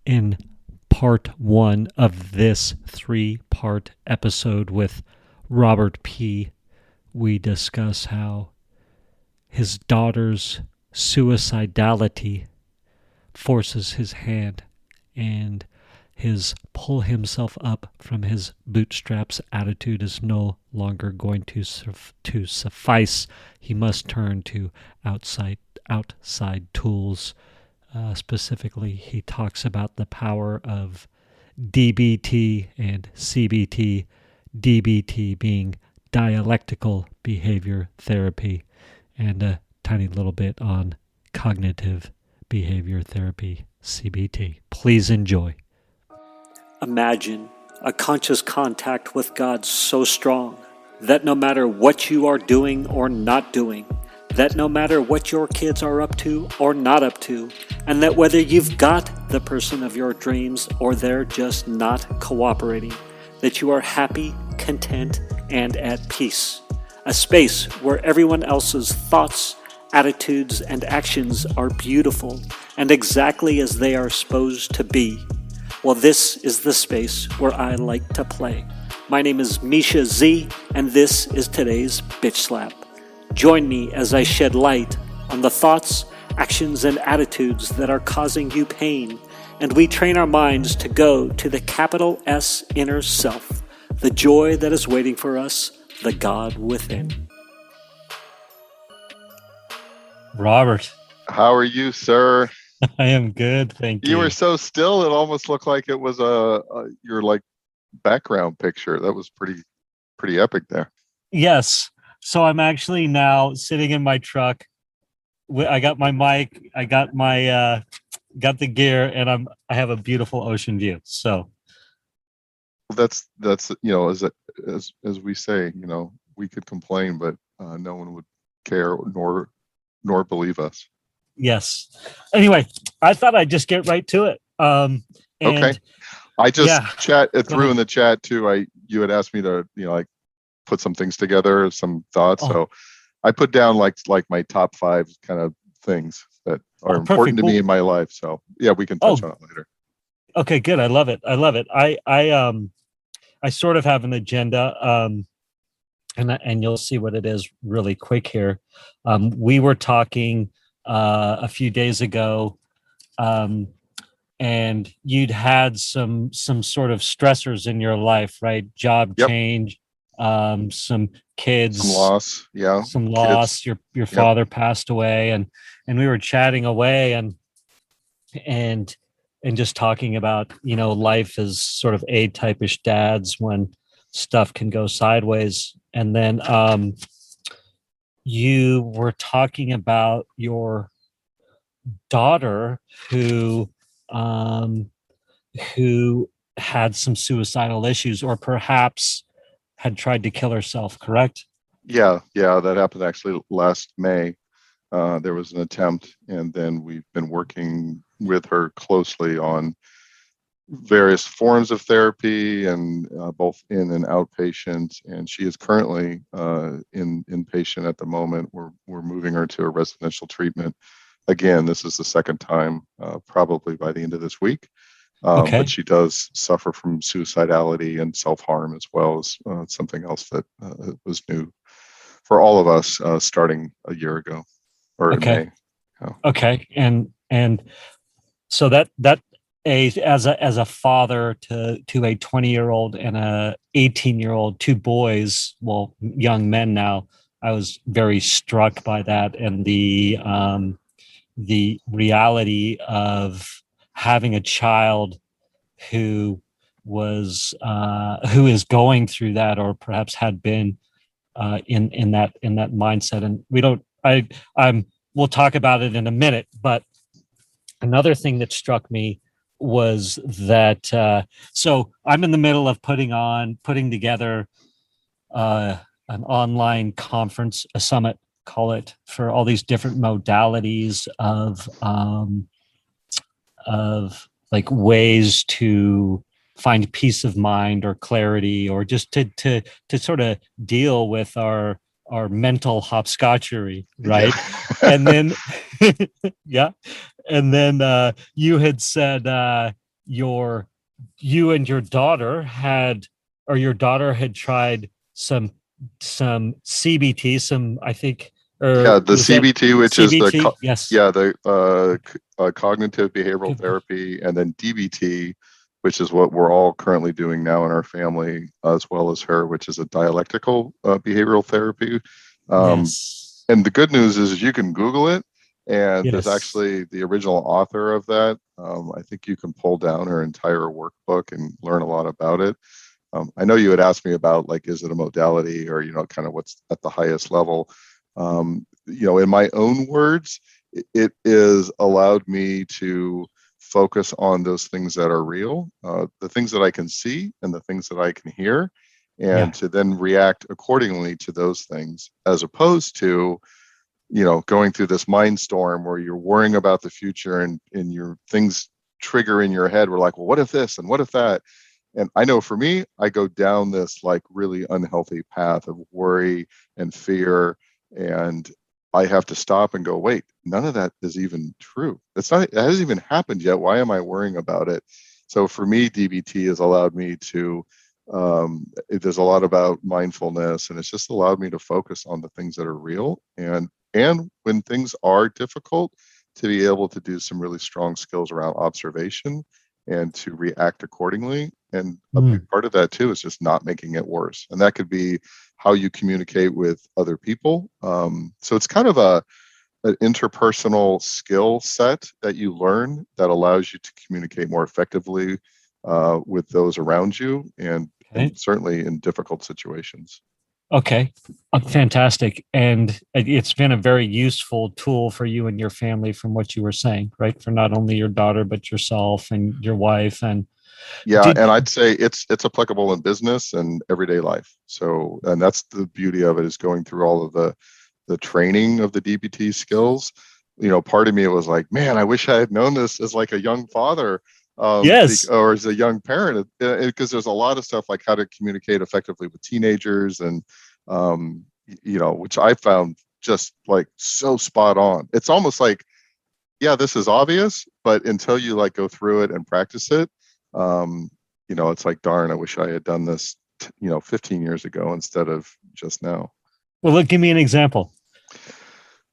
In part one of this 3-part episode with Robert P., we discuss how his daughter's suicidality forces his hand, and his pull himself up from his bootstraps attitude is no longer going to suffice. He must turn to outside tools. Specifically, he talks about the power of DBT and CBT, DBT being Dialectical Behavior Therapy, and a tiny little bit on Cognitive Behavior Therapy, CBT. Please enjoy. Imagine a conscious contact with God so strong that no matter what you are doing or not doing, that no matter what your kids are up to or not up to, and that whether you've got the person of your dreams or they're just not cooperating, that you are happy, content, and at peace. A space where everyone else's thoughts, attitudes, and actions are beautiful and exactly as they are supposed to be. Well, this is the space where I like to play. My name is Misha Z, and this is today's Bitch Slap. Join me as I shed light on the thoughts, actions, and attitudes that are causing you pain, and we train our minds to go to the capital S inner self, the joy that is waiting for us, the God within. Robert. How are you, sir? I am good, thank you. You were so still, it almost looked like it was your like background picture. That was pretty epic there. Yes. So I'm actually now sitting in my truck. I got my mic, I got my got the gear, and I have a beautiful ocean view. So that's as we say, we could complain, but no one would care nor believe us. Yes. Anyway, I thought I'd just get right to it. Okay. I just threw in the chat too. You had asked me to put some things together, some thoughts. Oh. So I put down like my top 5 kind of things that are important to me in my life. So yeah, we can touch on it later. Okay, good. I love it. I sort of have an agenda, and you'll see what it is really quick here. We were talking a few days ago, and you'd had some sort of stressors in your life, right? Job change, some kids, some loss. Kids. Your father passed away, and we were chatting away and just talking about life as sort of A-type-ish dads when stuff can go sideways. And then you were talking about your daughter who had some suicidal issues, or perhaps had tried to kill herself, correct? Yeah, that happened actually last May. There was an attempt, and then we've been working with her closely on various forms of therapy, and both in and outpatient. And she is currently inpatient at the moment. We're moving her to a residential treatment. Again, this is the second time, probably by the end of this week. But she does suffer from suicidality and self-harm, as well as something else that was new for all of us starting a year ago, or in May. Okay, and so that as a father to a 20-year-old and a 18-year-old, 2 boys, well, young men now, I was very struck by that, and the reality of having a child who is going through that, or perhaps had been in that mindset. And we'll talk about it in a minute, but another thing that struck me was that so I'm in the middle of putting together an online conference, a summit, call it, for all these different modalities of like ways to find peace of mind or clarity, or just to sort of deal with our mental hopscotchery, right? And then and then you had said your you and your daughter had, or your daughter had tried some CBT, some, I think, or Yeah, the was that CBT, which is CBT? Yes. the cognitive behavioral therapy, and then DBT, which is what we're all currently doing now in our family, as well as her, which is a dialectical behavioral therapy. Um, Yes. and the good news is you can Google it, and there's Yes. actually the original author of that. I think you can pull down her entire workbook and learn a lot about it. I know you had asked me about, like, is it a modality, or, kind of what's at the highest level. In my own words, it is allowed me to focus on those things that are real, the things that I can see and the things that I can hear, and Yeah. to then react accordingly to those things, as opposed to, going through this mind storm where you're worrying about the future, and your things trigger in your head. We're like, well, what if this and what if that? And I know for me, I go down this like really unhealthy path of worry and fear. And I have to stop and go, wait, none of that is even true. It hasn't even happened yet. Why am I worrying about it? So for me, DBT has allowed me to, there's a lot about mindfulness, and it's just allowed me to focus on the things that are real. And when things are difficult, to be able to do some really strong skills around observation and to react accordingly. And a big Mm. part of that too is just not making it worse. And that could be how you communicate with other people. So it's kind of an interpersonal skill set that you learn that allows you to communicate more effectively with those around you, and Okay. certainly in difficult situations. Okay. Fantastic. And it's been a very useful tool for you and your family, from what you were saying, right? For not only your daughter, but yourself and your wife. And Yeah, did and I'd say it's applicable in business and everyday life. So, and that's the beauty of it, is going through all of the training of the DBT skills. Part of me was like, man, I wish I had known this as like a young father, yes. or as a young parent, because there's a lot of stuff like how to communicate effectively with teenagers, and which I found just like so spot on. It's almost like, yeah, this is obvious, but until you like go through it and practice it, it's like, darn, I wish I had done this, 15 years ago instead of just now. Well, look, give me an example.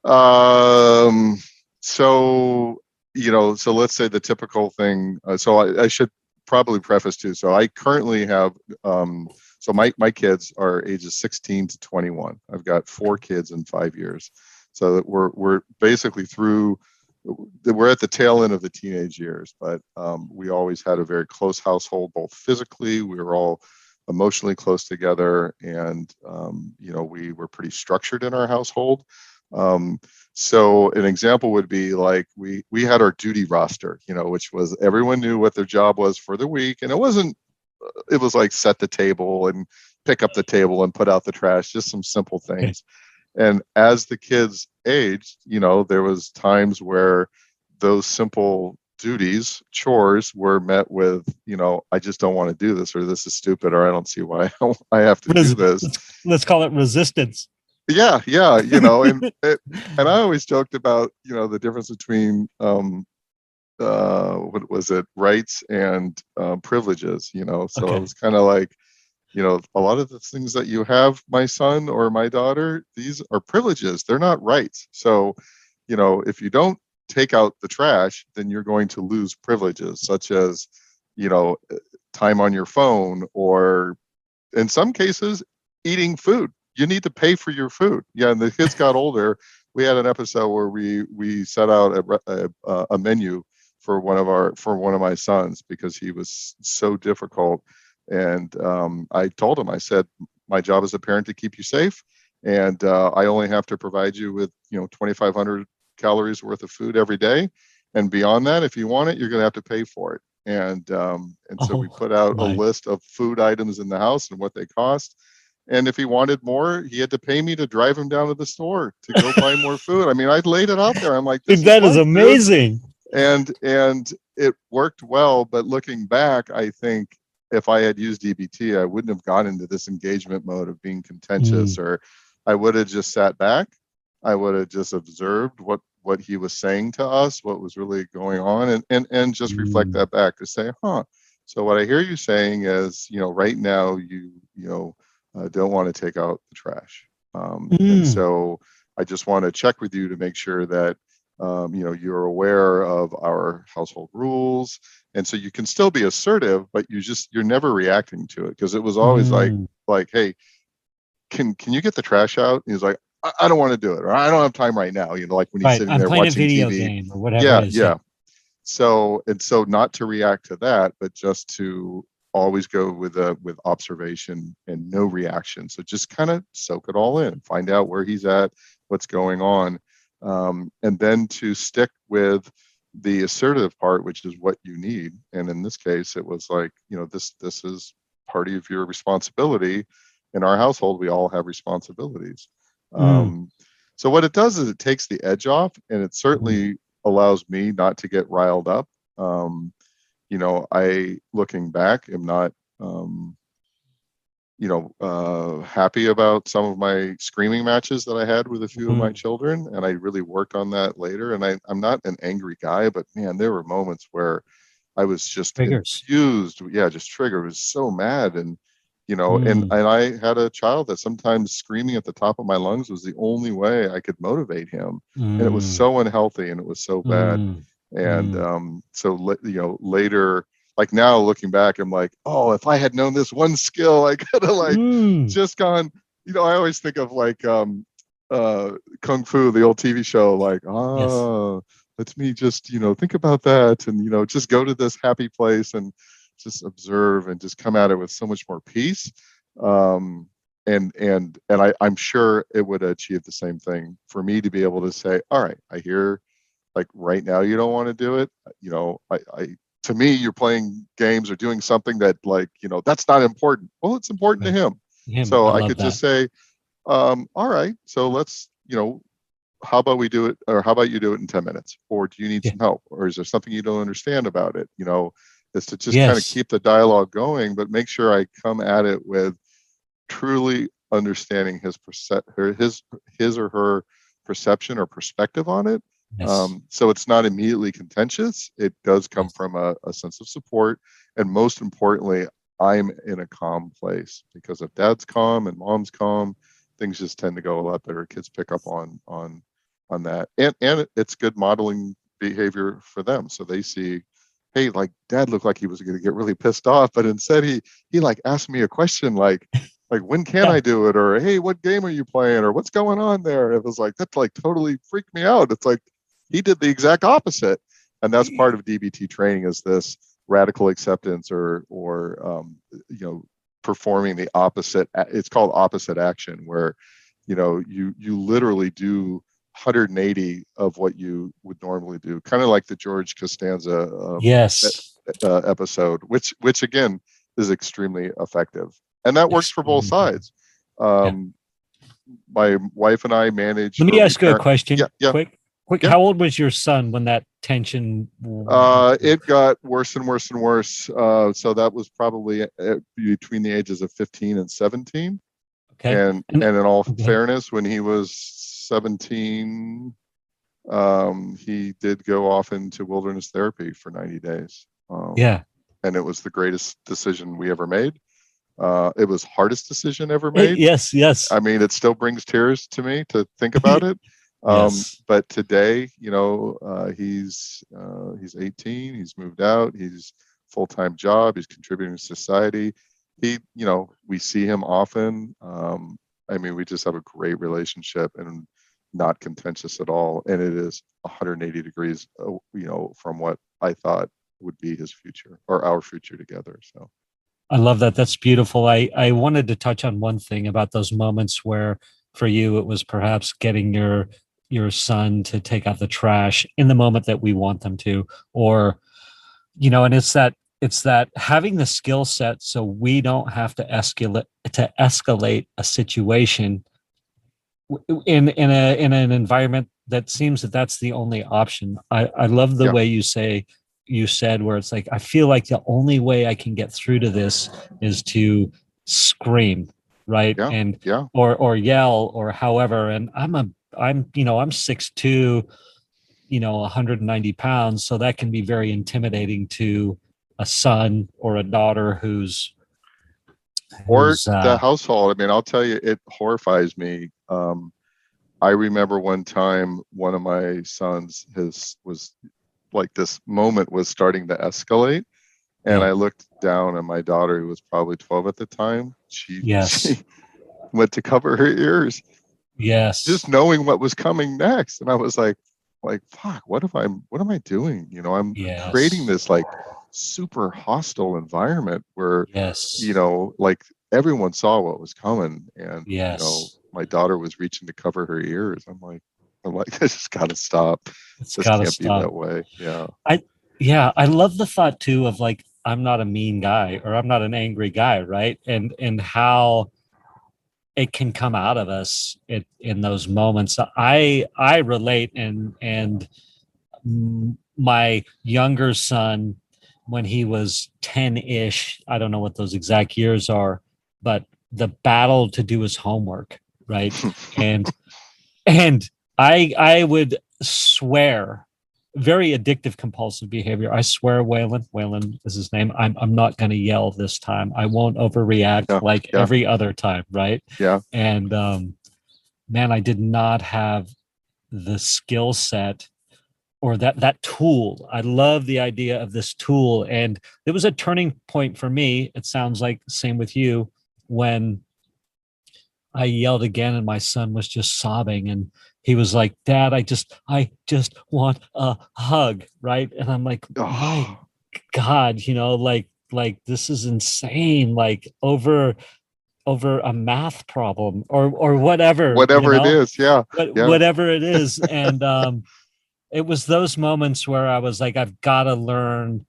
Um, so, so let's say the typical thing. So I should probably preface too. So I currently have, so my kids are ages 16 to 21. I've got 4 kids in 5 years. So that we're basically through, we're at the tail end of the teenage years, but we always had a very close household, both physically, we were all emotionally close together, and we were pretty structured in our household. Um, so an example would be like, we had our duty roster, which was everyone knew what their job was for the week, and it was like set the table and pick up the table and put out the trash, just some simple Okay. things. And as the kids aged, there was times where those simple duties, chores, were met with, I just don't want to do this, or this is stupid, or I don't see why I have to do Res- this. let's call it resistance. Yeah, and I always joked about, the difference between what was it, rights and privileges. So it Okay. was kind of like, a lot of the things that you have, my son or my daughter, these are privileges. They're not rights. So, if you don't take out the trash, then you're going to lose privileges, such as, you know, time on your phone, or in some cases, eating food. You need to pay for your food. Yeah, and the kids got older. We had an episode where we set out a menu for one of my sons, because he was so difficult. And I told him, I said, my job as a parent to keep you safe, and I only have to provide you with 2,500 calories worth of food every day, and beyond that, if you want it, you're going to have to pay for it. And so we Oh put out a my. list of food items in the house and what they cost. And if he wanted more, he had to pay me to drive him down to the store to go buy more food. I mean, I laid it out there. I'm like, this is That is life, dude. amazing. And it worked well. But looking back, I think if I had used DBT, I wouldn't have gone into this engagement mode of being contentious, Mm. or I would have just sat back. I would have just observed what what he was saying to us, what was really going on, and just reflect Mm. that back to say, so what I hear you saying is, right now don't want to take out the trash. And Mm. so I just want to check with you to make sure that, you're aware of our household rules. And so you can still be assertive, but you're never reacting to it, because it was always Mm. like, hey, can you get the trash out? And he's like, I don't want to do it, or I don't have time right now. Like when he's Right. sitting I'm there playing a watching video TV. game or whatever it Yeah, is. Yeah. yeah. So not to react to that, but just to always go with observation and no reaction. So just kind of soak it all in, find out where he's at, what's going on, and then to stick with the assertive part, which is what you need. And in this case, it was like, this is part of your responsibility. In our household, we all have responsibilities. Mm. So what it does is it takes the edge off, and it Mm. certainly allows me not to get riled up. I, looking back, am not, happy about some of my screaming matches that I had with a few of my Mm. children. And I really worked on that later. And I'm not an angry guy, but man, there were moments where I was just Triggers. infused. Yeah, just triggered. I was so mad. And, Mm. and I had a child that sometimes screaming at the top of my lungs was the only way I could motivate him. And it was Mm. so unhealthy and it was so bad. Mm. And Mm. so, later, like now looking back, I'm like, oh, if I had known this one skill, I could have like Mm. just gone, I always think of like Kung Fu, the old TV show, like, Yes. let me just, think about that, and, just go to this happy place and just observe and just come at it with so much more peace. I'm sure it would achieve the same thing for me to be able to say, all right, I hear, like, right now you don't want to do it. I to me, you're playing games or doing something that, like, that's not important. Well, it's important to Right. him. Him. So I I love could just that. say, all right, so let's, how about we do it, or how about you do it in 10 minutes? Or do you need Yeah. some help? Or is there something you don't understand about it? Is to just kind of Yes. keep the dialogue going, but make sure I come at it with truly understanding his or her perception or perspective on it. Yes. So it's not immediately contentious. It does come Yes. from a sense of support, and most importantly, I'm in a calm place, because if dad's calm and mom's calm, things just tend to go a lot better. Kids pick up on that, and it's good modeling behavior for them. So they see, hey, like, dad looked like he was going to get really pissed off, but instead he like asked me a question like, when can Yeah. I do it? Or, hey, what game are you playing? Or what's going on there? It was like, that like totally freaked me out. It's like he did the exact opposite. And that's part of DBT training, is this radical acceptance, or performing the opposite. It's called opposite action, where, you literally do 180 of what you would normally do, kind of like the George Costanza Yes. episode, which again is extremely effective, and that works for both Extremely. sides. Yeah. Um, my wife and I manage, Let me or we ask you a parent. Yeah, question. yeah, Quick. Quick. yeah. How old was your son when that tension? It got worse and worse and worse. So that was probably between the ages of 15 and 17. Okay. And in all Okay. fairness, when he was 17, he did go off into wilderness therapy for 90 days. Yeah. And it was the greatest decision we ever made. It was hardest decision ever made. Yes. Yes. I mean, it still brings tears to me to think about it. Yes. But today, he's 18. He's moved out. He's full-time job. He's contributing to society. We see him often. I mean, we just have a great relationship, and not contentious at all. And it is 180 degrees, from what I thought would be his future, or our future together. So. I love that. That's beautiful. I wanted to touch on one thing about those moments where for you it was perhaps getting your son to take out the trash in the moment that we want them to, or and it's that having the skill set so we don't have to escalate a situation in an environment that seems that that's the only option. I love the Yeah, way you said where it's like I feel like the only way I can get through to this is to scream, right? yeah, And yeah, or yell or however. And I'm 6'2", 190 pounds. So that can be very intimidating to a son or a daughter who's Or who's the household. I mean, I'll tell you, it horrifies me. I remember one time one of my sons, his was like, this moment was starting to escalate, and yeah, I looked down, and my daughter, who was probably 12 at the time, she yes, she went to cover her ears, yes, just knowing what was coming next. And I was like, fuck, what am I doing? I'm creating yes, this like super hostile environment where, yes, like, everyone saw what was coming, and yes. my daughter was reaching to cover her ears. I'm like, this just gotta stop. It's This got to can't be stop. that way. Yeah. I Yeah, I love the thought too of like I'm not a mean guy or I'm not an angry guy, right? And how it can come out of us in those moments. I relate, and my younger son, when he was 10-ish, I don't know what those exact years are, but the battle to do his homework, right? And and I would swear, very addictive compulsive behavior. I swear, Waylon is his name. I'm not going to yell this time. I won't overreact Yeah. like Yeah. every other time, right? Yeah. And man, I did not have the skill set or that tool. I love the idea of this tool, and it was a turning point for me. It sounds like same with you, when I yelled again and my son was just sobbing, and he was like, "Dad, I just want a hug," right? And I'm like, "My Oh, God, like this is insane, like over a math problem or whatever, whatever it is. Yeah. Yeah. whatever it is." And it was those moments where I was like, I've got to learn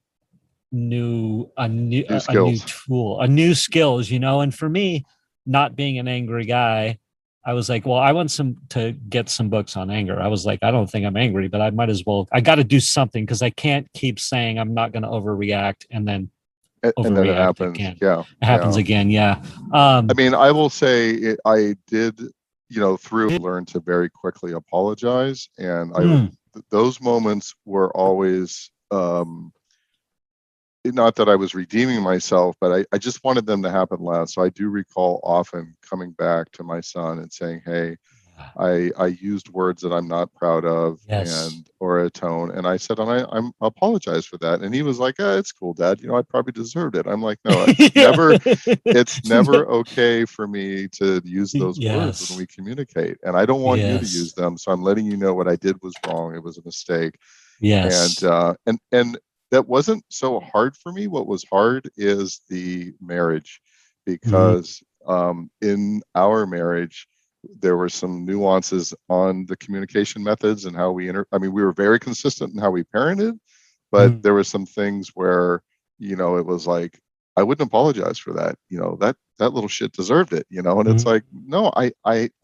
New a new skills. tool, a new skills, and for me, not being an angry guy, I was like, well, I want some to get some books on anger. I was like, I don't think I'm angry, but I might as well, I got to do something, because I can't keep saying I'm not going to overreact and then And then it overreact happens. again. Yeah. It happens Yeah. again. Yeah. I mean, I will say I did, through learn to very quickly apologize. And mm, those moments were always, not that I was redeeming myself, but I just wanted them to happen less. So I do recall often coming back to my son and saying, hey, I used words that I'm not proud of, yes. and or a tone, and I said, and I'm apologize for that. And he was like, it's cool, Dad. I probably deserved it. I'm like, no, it's never okay for me to use those words when Yes. we communicate, and I don't want you to use Yes. them. So I'm letting you know what I did was wrong. It was a mistake. And Yes. that wasn't so hard for me. What was hard is the marriage, Mm, because in our marriage there were some nuances on the communication methods and how I mean, we were very consistent in how we parented, but mm, there were some things where, it was like, I wouldn't apologize for that. That little shit deserved it. And it's mm. like, no,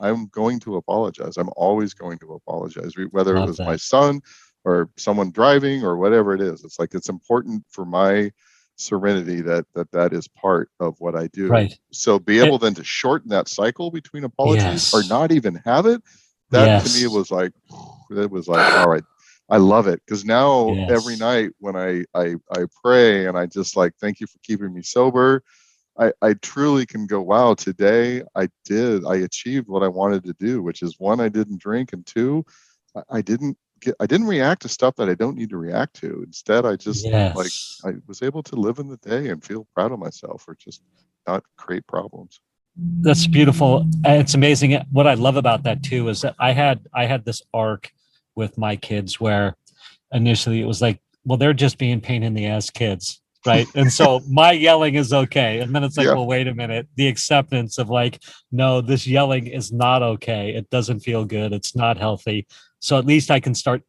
I'm going to apologize. I'm always going to apologize, whether it Love was my that. son or someone driving or whatever it is. It's like, it's important for my serenity that is part of what I do. Right. So be able It, then to shorten that cycle between apologies or yes. not even have it, that to me Yes. was like, it was like, all right, I love it. Because now every Yes. night when I pray and I just like, thank you for keeping me sober, I truly can go, wow, today I achieved what I wanted to do, which is, one, I didn't drink, and two, I didn't react to stuff that I don't need to react to. Instead, I just, like, Yes. I was able to live in the day and feel proud of myself, or just not create problems. That's beautiful. And it's amazing. What I love about that too is that I had this arc with my kids where initially it was like, well, they're just being pain in the ass kids, right? And so my yelling is okay. And then it's like, Yeah. well, wait a minute. The acceptance of like, no, this yelling is not okay. It doesn't feel good. It's not healthy. So at least I can start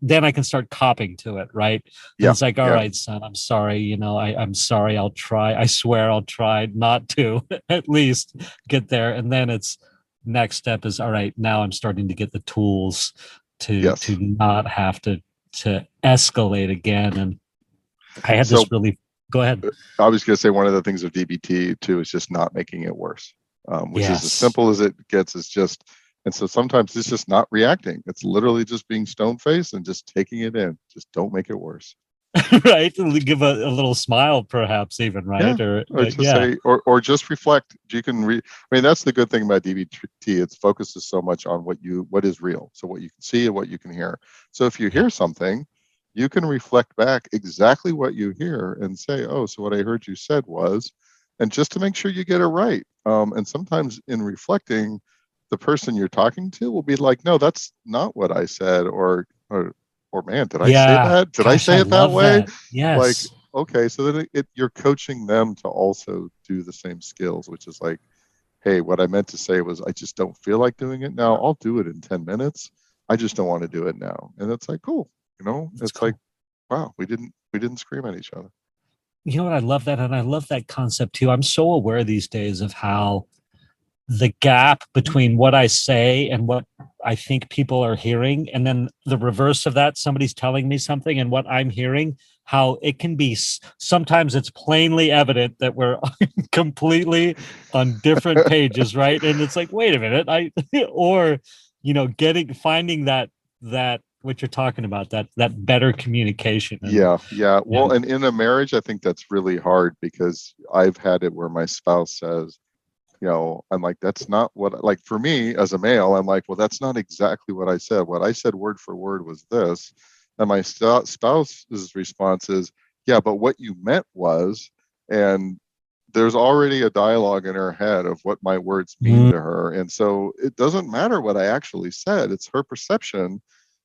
copping to it, right? Then Yeah. it's like, all Yeah. right, son, I'm sorry. I'm sorry. I'll try. I swear I'll try not to at least get there. And then it's next step is, all right, now I'm starting to get the tools to Yes. not have to escalate again. And I had So this really go ahead. I was going to say, one of the things of DBT too is just not making it worse, which is as Yes. simple as it gets. Is just, And so sometimes it's just not reacting. It's literally just being stone faced and just taking it in. Just don't make it worse. Right? Give a little smile, perhaps, even, Yeah. right? Or Or to yeah, say, or just reflect. You can I mean, that's the good thing about DBT. It focuses so much on what is real. So what you can see and what you can hear. So if you yeah, hear something, you can reflect back exactly what you hear and say, oh, so what I heard you said was, and just to make sure you get it right. And sometimes in reflecting, the person you're talking to will be like, no, that's not what I said, or man, did I say yeah. that? Did I Gosh, say I it that love way? that. Like, Yes. okay, so then you're coaching them to also do the same skills, which is like, hey, what I meant to say was I just don't feel like doing it now. I'll do it in 10 minutes. I just don't want to do it now. And it's like, cool. That's It's like, cool. wow, we didn't scream at each other. You know what? I love that. And I love that concept too. I'm so aware these days of how the gap between what I say and what I think people are hearing, and then the reverse of that, somebody's telling me something and what I'm hearing, how it can be sometimes it's plainly evident that we're completely on different pages, right? And it's like, wait a minute, or getting finding that what you're talking about, that better communication. And Yeah, yeah. yeah, Well, and in a marriage, I think that's really hard because I've had it where my spouse says, I'm like, that's not what, like for me as a male, I'm like, well, that's not exactly what I said. What I said word for word was this. And my spouse's response is, yeah, but what you meant was, and there's already a dialogue in her head of what my words mean mm, to her. And so it doesn't matter what I actually said, it's her perception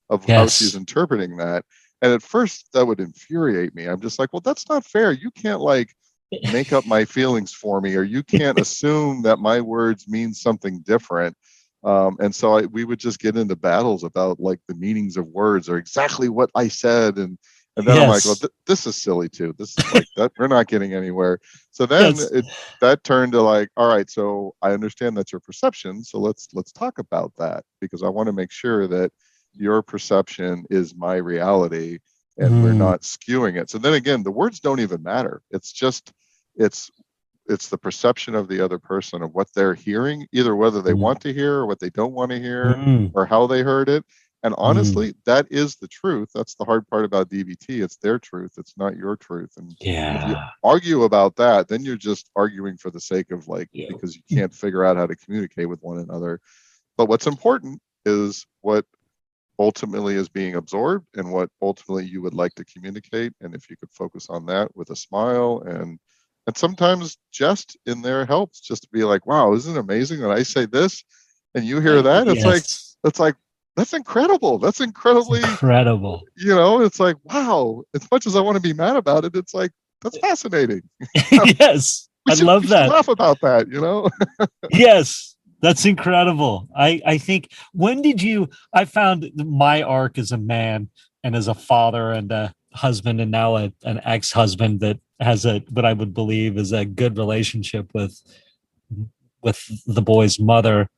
of how she's yes, interpreting that. And at first, that would infuriate me. I'm just like, well, that's not fair. You can't like make up my feelings for me, or you can't assume that my words mean something different. And so we would just get into battles about like the meanings of words or exactly what I said. And then I'm like, well, yes, this is silly too. This is like that. We're not getting anywhere. So then yes, that turned to like, all right, so I understand that's your perception. So let's talk about that, because I want to make sure that your perception is my reality and we're mm, not skewing it. So then again, the words don't even matter. It's just it's it's the perception of the other person of what they're hearing, either whether they mm, want to hear or what they don't want to hear mm, or how they heard it. And mm. honestly, that is the truth. That's the hard part about DBT. It's their truth. It's not your truth. And if you Yeah. argue about that, then you're just arguing for the sake of like, Yeah. because you can't figure out how to communicate with one another. But what's important is what ultimately is being absorbed and what ultimately you would like to communicate. And if you could focus on that with a smile, and sometimes just in there helps, just to be like, wow, isn't it amazing that I say this and you hear that? Yes. It's like that's incredible. That's It's incredibly, incredible. it's like, wow, as much as I want to be mad about it, it's like that's fascinating. Yes. we I should we love should that. laugh about that. Yes. That's incredible. I think when did you I found my arc as a man and as a father and a husband and now an ex-husband that has what I would believe is a good relationship with the boy's mother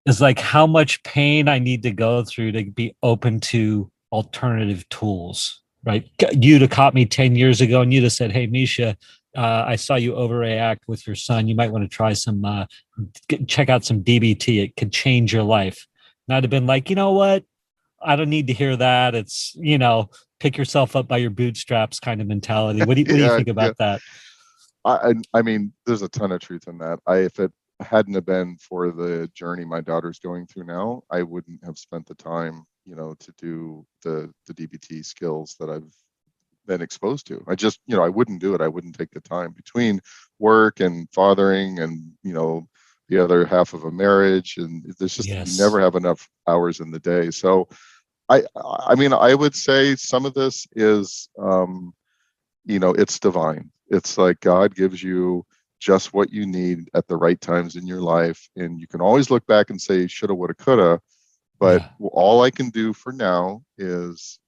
is like how much pain I need to go through to be open to alternative tools, right? You'd have caught me 10 years ago and you'd have said, hey, Misha, I saw you overreact with your son. You might want to try check out some DBT. It could change your life. And I'd have been like, you know what? I don't need to hear that. It's, pick yourself up by your bootstraps kind of mentality. What do you Yeah, think yeah. about that? I mean, there's a ton of truth in that. If it hadn't have been for the journey my daughter's going through now, I wouldn't have spent the time, to do the DBT skills that I've been exposed to. I just, I wouldn't do it. I wouldn't take the time between work and fathering and, the other half of a marriage. And there's just, you Yes. never have enough hours in the day. So I mean, I would say some of this is, it's divine. It's like God gives you just what you need at the right times in your life. And you can always look back and say, shoulda, woulda, coulda. But Yeah. all I can do for now is,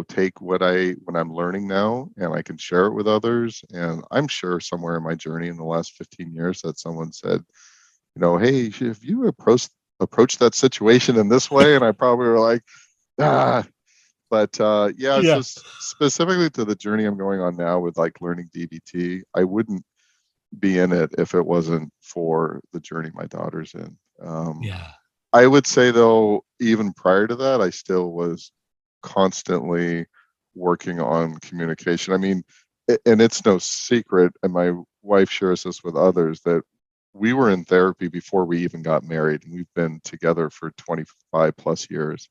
take what I'm learning now and I can share it with others. And I'm sure somewhere in my journey in the last 15 years that someone said, hey, if you approach that situation in this way, and I probably were like, ah, but yeah, so Yeah. specifically to the journey I'm going on now with like learning DBT, I wouldn't be in it if it wasn't for the journey my daughter's in. Yeah. I would say though, even prior to that, I still was constantly working on communication. I mean, and it's no secret, and my wife shares this with others, that we were in therapy before we even got married, and we've been together for 25 plus years.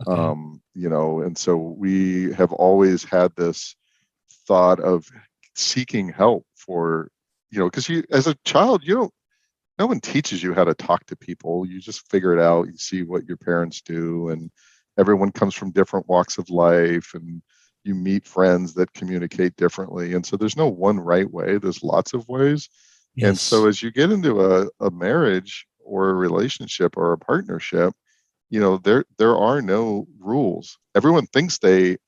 Okay. And so we have always had this thought of seeking help for, because you, as a child, you don't, no one teaches you how to talk to people. You just figure it out. You see what your parents do, and everyone comes from different walks of life, and you meet friends that communicate differently. And so there's no one right way. There's lots of ways. And so Yes. as you get into a marriage or a relationship or a partnership, there are no rules. Everyone thinks their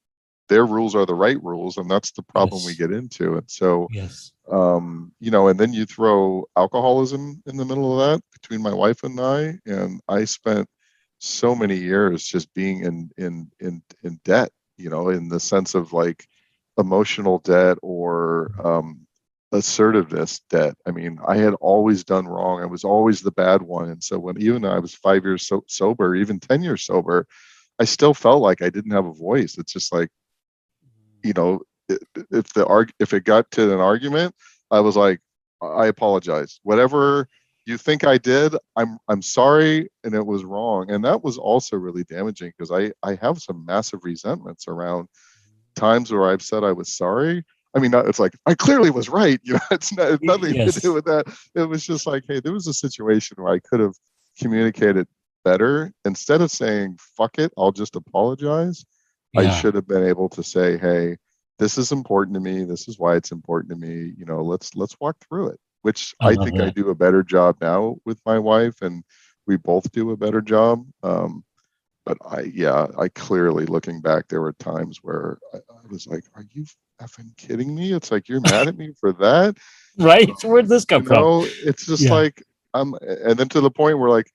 rules are the right rules, and that's the problem we Yes. get into. And so Yes. and then you throw alcoholism in the middle of that between my wife and I spent so many years just being in debt, in the sense of like emotional debt or assertiveness debt. I mean, I had always done wrong. I was always the bad one. And so when even I was 5 years sober, even 10 years sober, I still felt like I didn't have a voice. It's just like, you know, if it got to an argument, I was like, I apologize. Whatever you think I did, I'm sorry, and it was wrong. And that was also really damaging because I have some massive resentments around times where I've said I was sorry. I mean, it's like I clearly was right. It's nothing to do Yes. with that. It was just like, hey, there was a situation where I could have communicated better. Instead of saying "fuck it," I'll just apologize. I Yeah. should have been able to say, hey, this is important to me. This is why it's important to me. Let's walk through it. Which I I love think I that. do a better job now with my wife, and we both do a better job. But I clearly looking back, there were times where I was like, "Are you effing kidding me?" It's like you're mad at me for that. Right? Where'd this come from? It's just Yeah. like and then to the point where like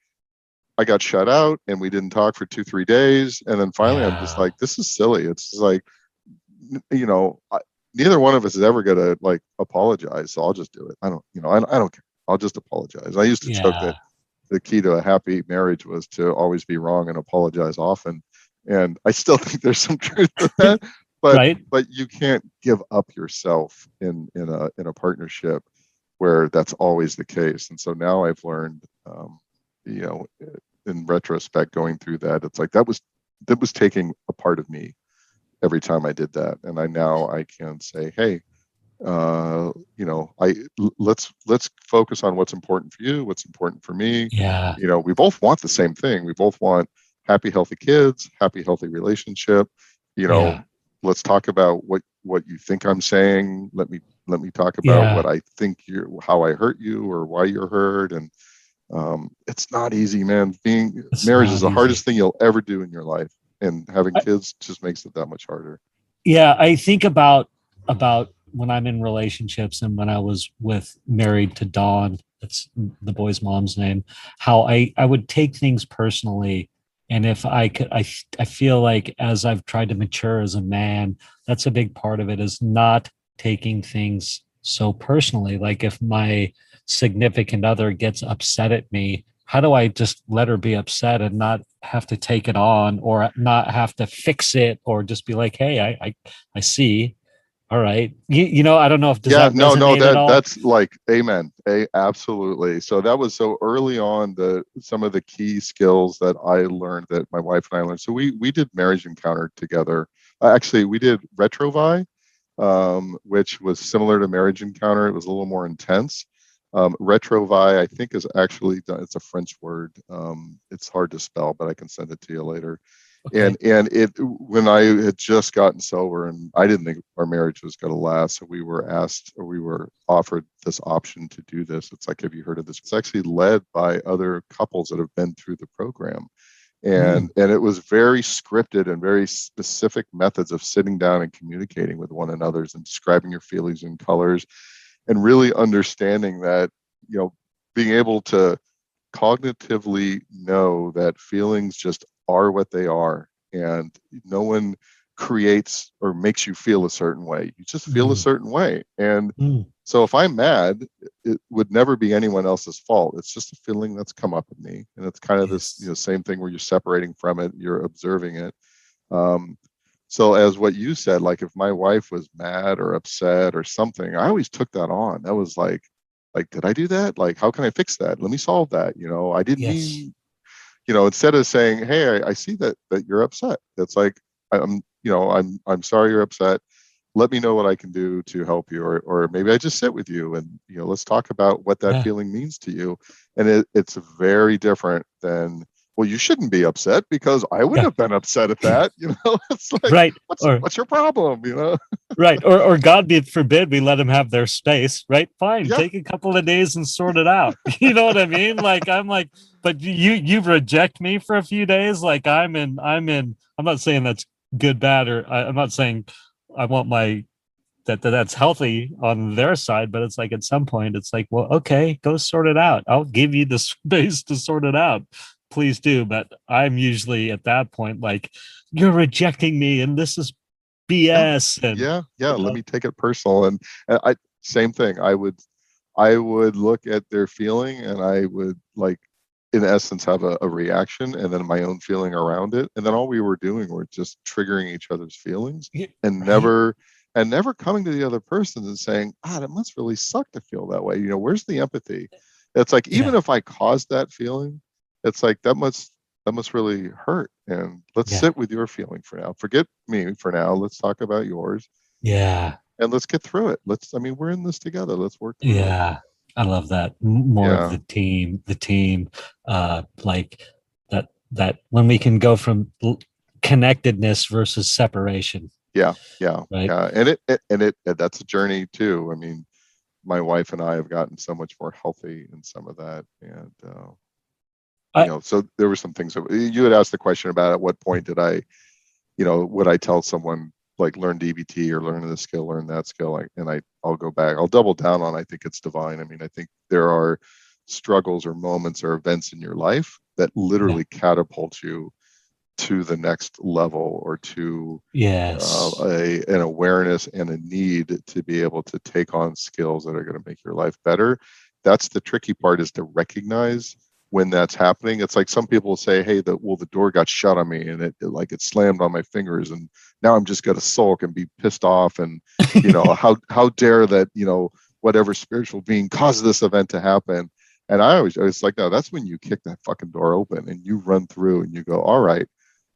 I got shut out and we didn't talk for 2 3 days, and then finally I'm just Yeah. like, this is silly. It's just like, you know, I, neither one of us is ever gonna like apologize, so I'll just do it. I don't care. I'll just apologize. I used to joke that Yeah. the key to a happy marriage was to always be wrong and apologize often. And I still think there's some truth to that, but Right? you can't give up yourself in a partnership where that's always the case. And so now I've learned, you know, in retrospect, going through that, it's like that was taking a part of me every time I did that, and I can say, hey, I let's focus on what's important for you, what's important for me. Yeah. We both want the same thing. We both want happy, healthy kids, happy, healthy relationship. you know Yeah. let's talk about what you think I'm saying. Let me talk about Yeah. what I think how I hurt you or why you're hurt. And it's not easy, man. Being It's marriage is not the hardest easy. thing you'll ever do in your life, and having I, kids just makes it that much harder. yeah, I think about when I'm in relationships and when I was with married to Dawn, that's the boy's mom's name, how I would take things personally. And if I could, I feel like as I've tried to mature as a man, that's a big part of it is not taking things so personally. Like if my significant other gets upset at me, how do I just let her be upset and not have to take it on or not have to fix it or just be like, hey, I see. All right. I don't know if does Yeah, that no, resonate at all? that's like amen. Absolutely. So that was so early on, the some of the key skills that I learned, that my wife and I learned. So we did marriage encounter together. Actually, we did retrovi, which was similar to marriage encounter. It was a little more intense. Retrovi, I think, is actually it's a French word. It's hard to spell, but I can send it to you later. and Okay. and it when I had just gotten sober, and I didn't think our marriage was going to last, so we were offered this option to do this. It's like, have you heard of this? It's actually led by other couples that have been through the program, Mm, and it was very scripted and very specific methods of sitting down and communicating with one another and describing your feelings in colors, and really understanding that, being able to cognitively know that feelings just are what they are, and no one creates or makes you feel a certain way. You just feel a mm, certain way. And mm. So if I'm mad, it would never be anyone else's fault. It's just a feeling that's come up in me. And it's kind of this, same thing where you're separating from it, you're observing it. So as what you said, like if my wife was mad or upset or something, I always took that on. That was like, did I do that? Like, how can I fix that? Let me solve that. I didn't mean, instead of saying, hey, I see that you're upset. It's like, I'm sorry you're upset. Let me know what I can do to help you, or maybe I just sit with you and let's talk about what that feeling means to you. And it's very different than, well, you shouldn't be upset because I wouldn't have been upset at that. It's like, right. What's your problem? Right. Or God be forbid we let them have their space. Right. Fine. Yeah. Take a couple of days and sort it out. You know what I mean? Like, I'm like, but you reject me for a few days. Like I'm not saying that's good, bad, or I'm not saying I want that's healthy on their side, but it's like at some point it's like, well, okay, go sort it out. I'll give you the space to sort it out. Please do. But I'm usually at that point like, you're rejecting me and this is BS. Yeah. Let me take it personal. And I same thing. I would look at their feeling and I would like, in essence, have a reaction and then my own feeling around it. And then all we were doing were just triggering each other's feelings and never coming to the other person and saying, that must really suck to feel that way. Where's the empathy? It's like, even if I caused that feeling, it's like, that must really hurt. And let's sit with your feeling for now. Forget me for now. Let's talk about yours. Yeah. And let's get through it. We're in this together. Let's work through it. I love that. More of the team, like that when we can go from connectedness versus separation. Yeah. Right. Yeah. And that's a journey too. I mean, my wife and I have gotten so much more healthy in some of that. And, so there were some things that you had asked the question about at what point did I, would I tell someone like learn DBT or learn this skill, learn that skill. I'll go back, I'll double down on, I think it's divine. I mean, I think there are struggles or moments or events in your life that literally catapult you to the next level or to an awareness and a need to be able to take on skills that are going to make your life better. That's the tricky part, is to recognize when that's happening. It's like some people say, hey, the door got shut on me and it slammed on my fingers and now I'm just going to sulk and be pissed off. And, how dare that, whatever spiritual being caused this event to happen. And I was like, no, that's when you kick that fucking door open and you run through and you go, all right,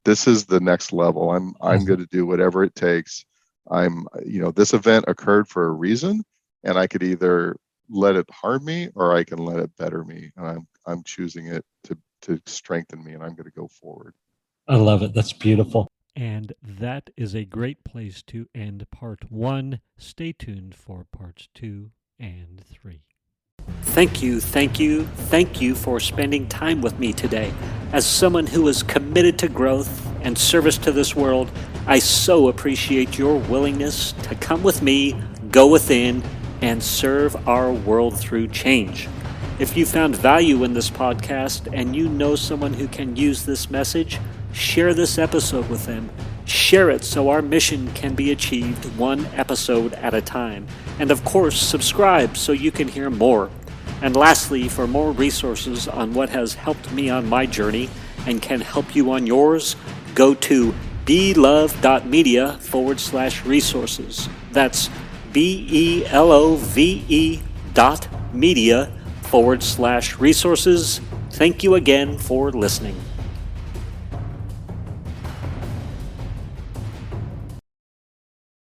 this is the next level. I'm going to do whatever it takes. This event occurred for a reason, and I could either let it harm me or I can let it better me. And I'm choosing it to strengthen me, and I'm going to go forward. I love it. That's beautiful. And that is a great place to end part 1. Stay tuned for parts 2 and 3. Thank you for spending time with me today. As someone who is committed to growth and service to this world, I so appreciate your willingness to come with me, go within, and serve our world through change. If you found value in this podcast and you know someone who can use this message, share this episode with them. Share it so our mission can be achieved one episode at a time. And of course, subscribe so you can hear more. And lastly, for more resources on what has helped me on my journey and can help you on yours, go to belove.media/resources. That's BELOVE.media/resources. Thank you again for listening.